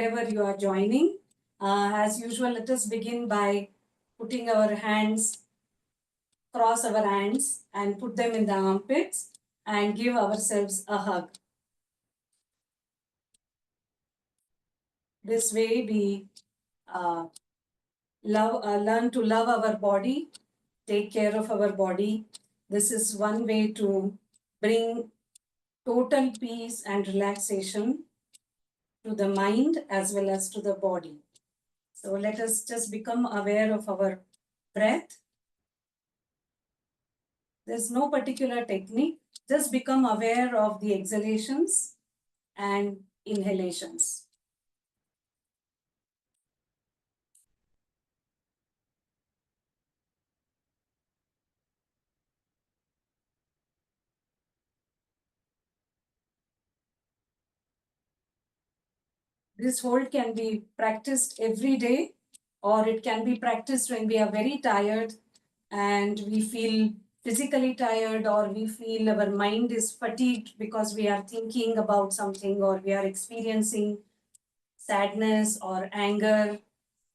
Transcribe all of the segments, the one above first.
wherever you are joining. As usual, let us begin by putting our hands, cross our hands and put them in the armpits and give ourselves a hug. This way we learn to love our body, take care of our body. This is one way to bring total peace and relaxation to the mind as well as to the body. So let us just become aware of our breath. There's no particular technique. Just become aware of the exhalations and inhalations. This hold can be practiced every day, or it can be practiced when we are very tired and we feel physically tired, or we feel our mind is fatigued because we are thinking about something, or we are experiencing sadness or anger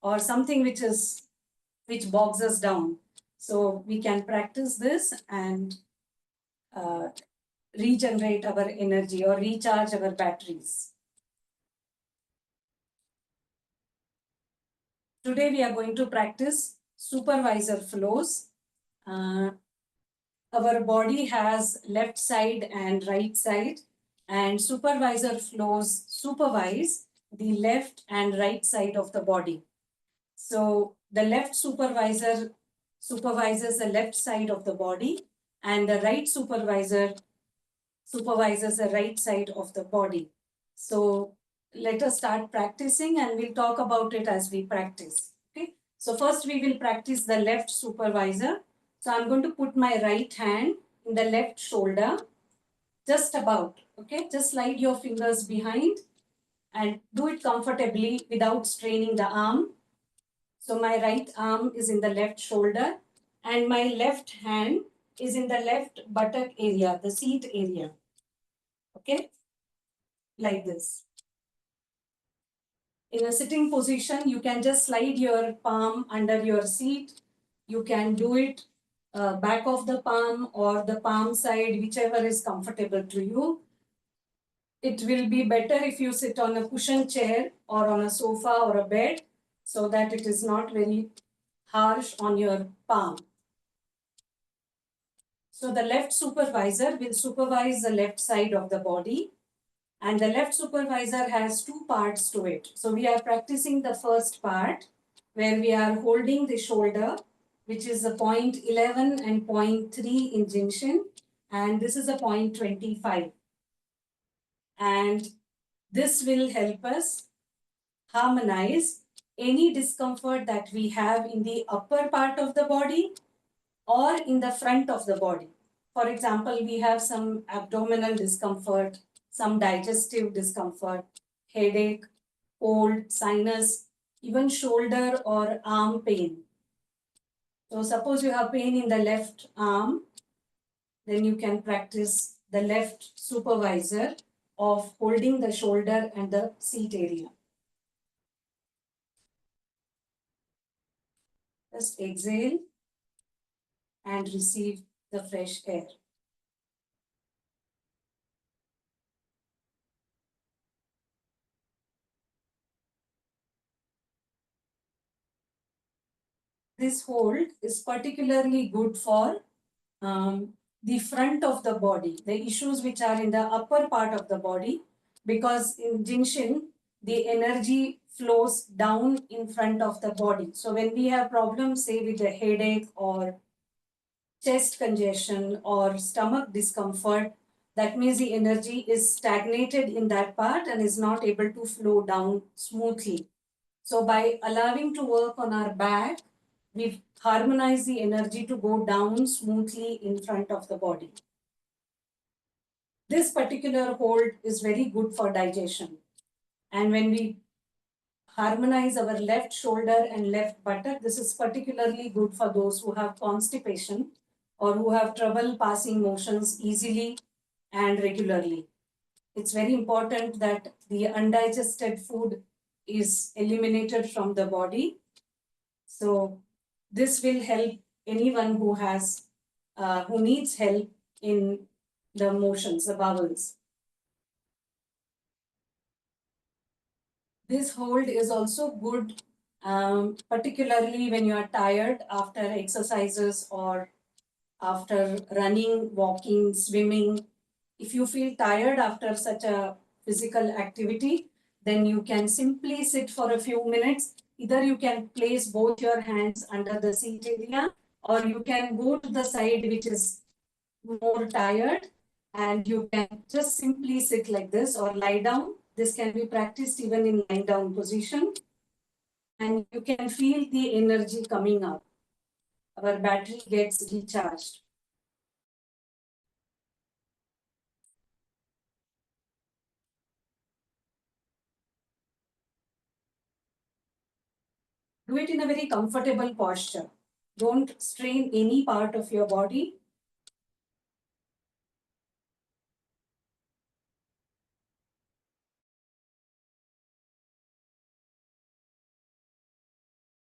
or something which bogs us down. So we can practice this and regenerate our energy or recharge our batteries. Today we are going to practice supervisor flows. Our body has left side and right side, and supervisor flows supervise the left and right side of the body. So the left supervisor supervises the left side of the body, and the right supervisor supervises the right side of the body. So let us start practicing and we'll talk about it as we practice. Okay. So first we will practice the left supervisor. So I'm going to put my right hand in the left shoulder, just about. Okay. Just slide your fingers behind and do it comfortably without straining the arm. So my right arm is in the left shoulder and my left hand is in the left buttock area, the seat area. Okay, like this. In a sitting position, you can just slide your palm under your seat. You can do it back of the palm or the palm side, whichever is comfortable to you. It will be better if you sit on a cushion chair or on a sofa or a bed so that it is not very harsh on your palm. So the left supervisor will supervise the left side of the body, and the left supervisor has two parts to it. So we are practicing the first part where we are holding the shoulder, which is a point 11 and point 3 in jinshin, and this is a point 25. And this will help us harmonize any discomfort that we have in the upper part of the body or in the front of the body. For example, we have some abdominal discomfort, some digestive discomfort, headache, cold, sinus, even shoulder or arm pain. So suppose you have pain in the left arm, then you can practice the left supervisor of holding the shoulder and the seat area. Just exhale and receive the fresh air. This hold is particularly good for the front of the body, the issues which are in the upper part of the body, because in jinshin, the energy flows down in front of the body. So when we have problems, say with a headache or chest congestion or stomach discomfort, that means the energy is stagnated in that part and is not able to flow down smoothly. So by allowing to work on our back, we harmonize the energy to go down smoothly in front of the body. This particular hold is very good for digestion. And when we harmonize our left shoulder and left buttock, this is particularly good for those who have constipation or who have trouble passing motions easily and regularly. It's very important that the undigested food is eliminated from the body. So this will help anyone who needs help in the motions, the bowels. This hold is also good, particularly when you are tired after exercises or after running, walking, swimming. If you feel tired after such a physical activity, then you can simply sit for a few minutes. Either you can place both your hands under the seat area, or you can go to the side which is more tired, and you can just simply sit like this or lie down. This can be practiced even in lying down position, and you can feel the energy coming up. Our battery gets recharged. Do it in a very comfortable posture. Don't strain any part of your body.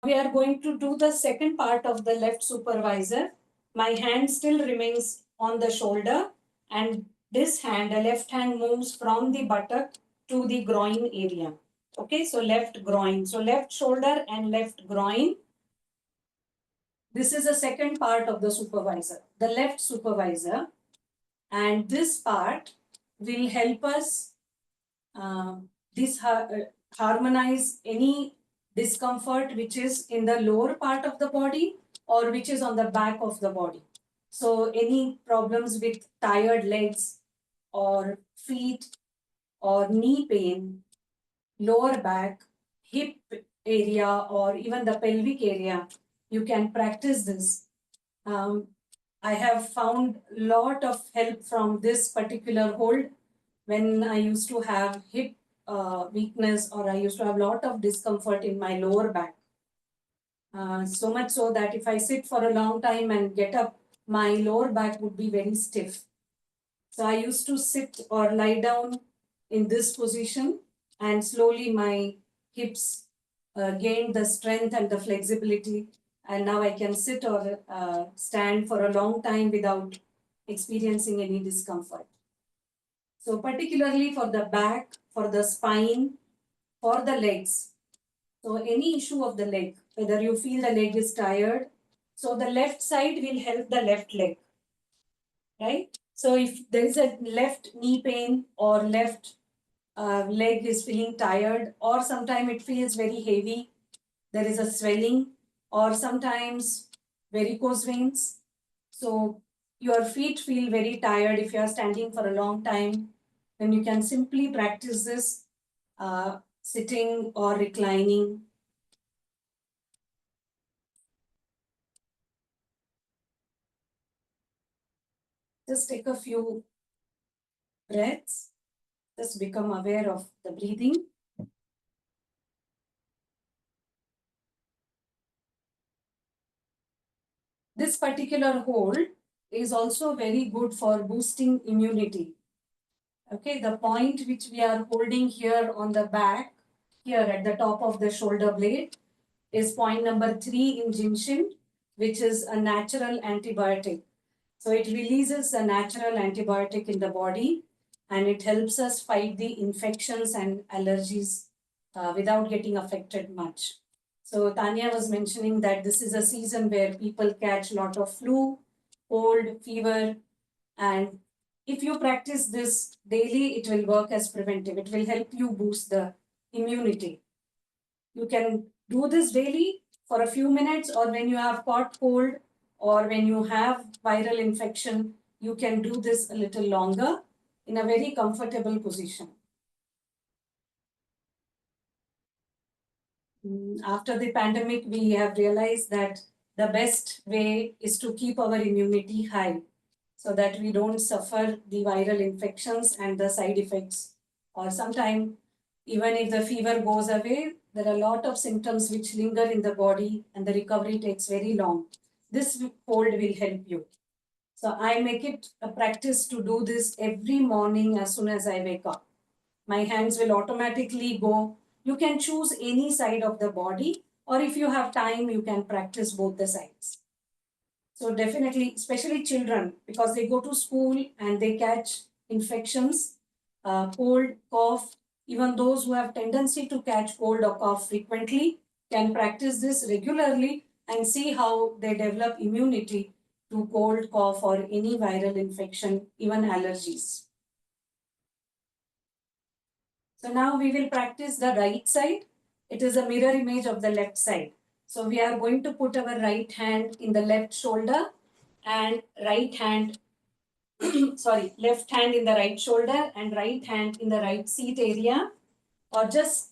We are going to do the second part of the left supervisor. My hand still remains on the shoulder, and this hand, the left hand, moves from the buttock to the groin area. Okay, so left groin. So left shoulder and left groin. This is the second part of the supervisor, the left supervisor. And this part will help us uh, this harmonize any discomfort which is in the lower part of the body or which is on the back of the body. So any problems with tired legs or feet or knee pain, lower back, hip area, or even the pelvic area, you can practice this. I have found a lot of help from this particular hold when I used to have hip weakness, or I used to have a lot of discomfort in my lower back. So much so that if I sit for a long time and get up, my lower back would be very stiff. So I used to sit or lie down in this position, and slowly my hips gained the strength and the flexibility. And now I can sit or stand for a long time without experiencing any discomfort. So particularly for the back, for the spine, for the legs. So any issue of the leg, whether you feel the leg is tired, so the left side will help the left leg, right? So if there is a left knee pain or left leg is feeling tired, or sometimes it feels very heavy, there is a swelling, or sometimes varicose veins. So your feet feel very tired if you are standing for a long time, then you can simply practice this sitting or reclining. Just take a few breaths. Just become aware of the breathing. This particular hold is also very good for boosting immunity. Okay, the point which we are holding here on the back, here at the top of the shoulder blade, is point number 3 in jinshin, which is a natural antibiotic. So it releases a natural antibiotic in the body, and it helps us fight the infections and allergies without getting affected much. So Tanya was mentioning that this is a season where people catch a lot of flu, cold, fever, and if you practice this daily, it will work as preventive. It will help you boost the immunity. You can do this daily for a few minutes, or when you have caught cold or when you have viral infection, you can do this a little longer in a very comfortable position. After the pandemic, we have realized that the best way is to keep our immunity high so that we don't suffer the viral infections and the side effects. Or sometimes, even if the fever goes away, there are a lot of symptoms which linger in the body and the recovery takes very long. This hold will help you. So I make it a practice to do this every morning as soon as I wake up. My hands will automatically go You can choose any side of the body, or if you have time, you can practice both the sides. So definitely, especially children, because they go to school and they catch infections, cold, cough. Even those who have tendency to catch cold or cough frequently can practice this regularly and see how they develop immunity to cold, cough, or any viral infection, even allergies. So now we will practice the right side. It is a mirror image of the left side. So we are going to put our right hand in the left shoulder and right hand, sorry, left hand in the right shoulder and right hand in the right seat area, or just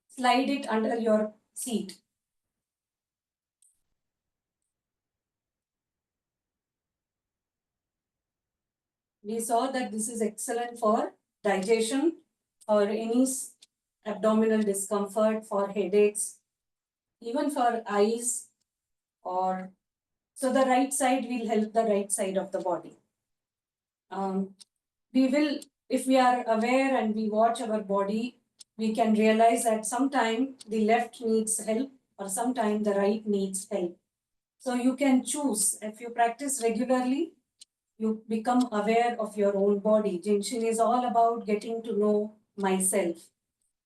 slide it under your seat. We saw that this is excellent for digestion or any abdominal discomfort, for headaches, even for eyes, or so the right side will help the right side of the body. We will, if we are aware and we watch our body, we can realize that sometimes the left needs help or sometimes the right needs help. So you can choose. If you practice regularly, you become aware of your own body. Jinshin is all about getting to know myself.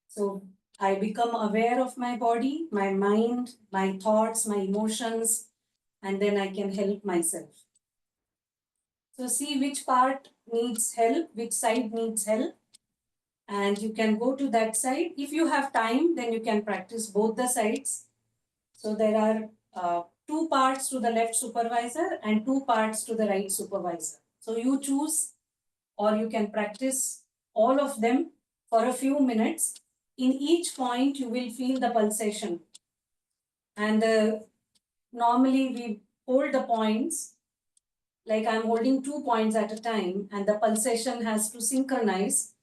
So I become aware of my body, my mind, my thoughts, my emotions, and then I can help myself. So see which part needs help, which side needs help, and you can go to that side. If you have time, then you can practice both the sides. So there are two parts to the left supervisor and two parts to the right supervisor. So you choose, or you can practice all of them for a few minutes. In each point, you will feel the pulsation. And normally we hold the points, like I'm holding 2 points at a time, and the pulsation has to synchronize.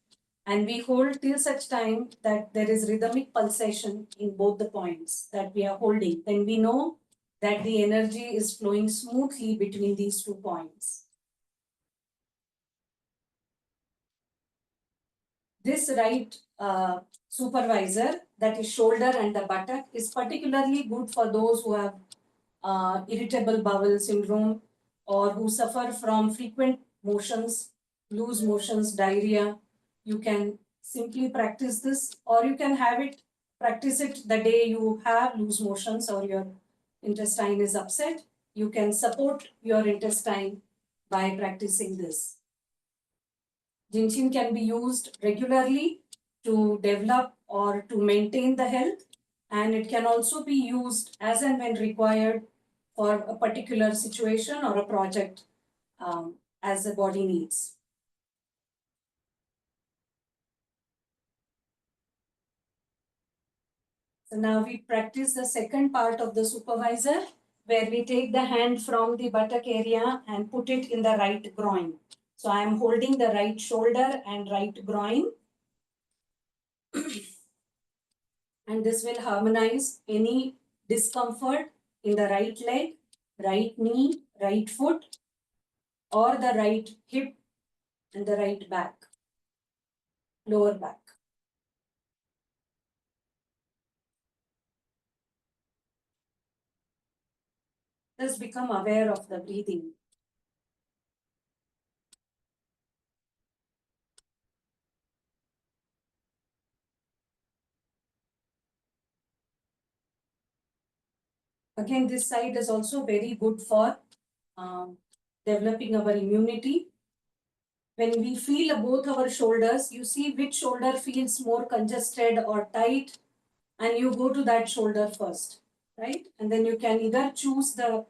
And we hold till such time that there is rhythmic pulsation in both the points that we are holding. Then we know that the energy is flowing smoothly between these 2 points. This right supervisor, that is shoulder and the buttock, is particularly good for those who have irritable bowel syndrome or who suffer from frequent motions, loose motions, diarrhea. You can simply practice this, or you can have it, practice it the day you have loose motions or your intestine is upset. You can support your intestine by practicing this. Jinshin can be used regularly to develop or to maintain the health, and it can also be used as and when required for a particular situation or a project as the body needs. So now we practice the second part of the supervisor, where we take the hand from the buttock area and put it in the right groin. So I am holding the right shoulder and right groin. And this will harmonize any discomfort in the right leg, right knee, right foot, or the right hip and the right back, lower back. Just become aware of the breathing. Again, this side is also very good for developing our immunity. When we feel both our shoulders, you see which shoulder feels more congested or tight, and you go to that shoulder first, right? And then you can either choose the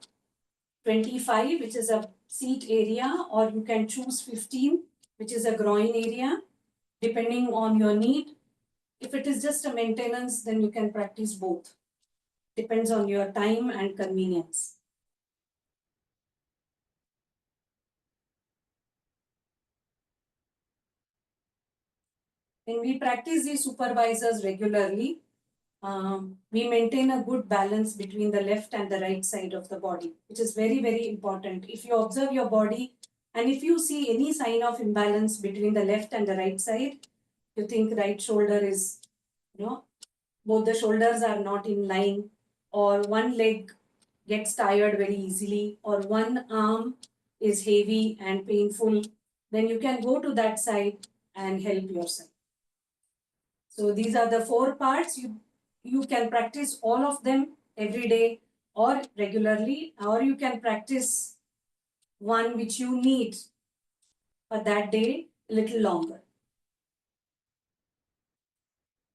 25, which is a seat area, or you can choose 15, which is a groin area, depending on your need. If it is just a maintenance, then you can practice both. Depends on your time and convenience. When we practice these supervisors regularly, we maintain a good balance between the left and the right side of the body, which is very, very important. If you observe your body, And if you see any sign of imbalance between the left and the right side, you think right shoulder is, both the shoulders are not in line, or one leg gets tired very easily, or one arm is heavy and painful, then you can go to that side and help yourself. So these are the 4 parts. You can practice all of them every day or regularly, or you can practice one which you need for that day a little longer.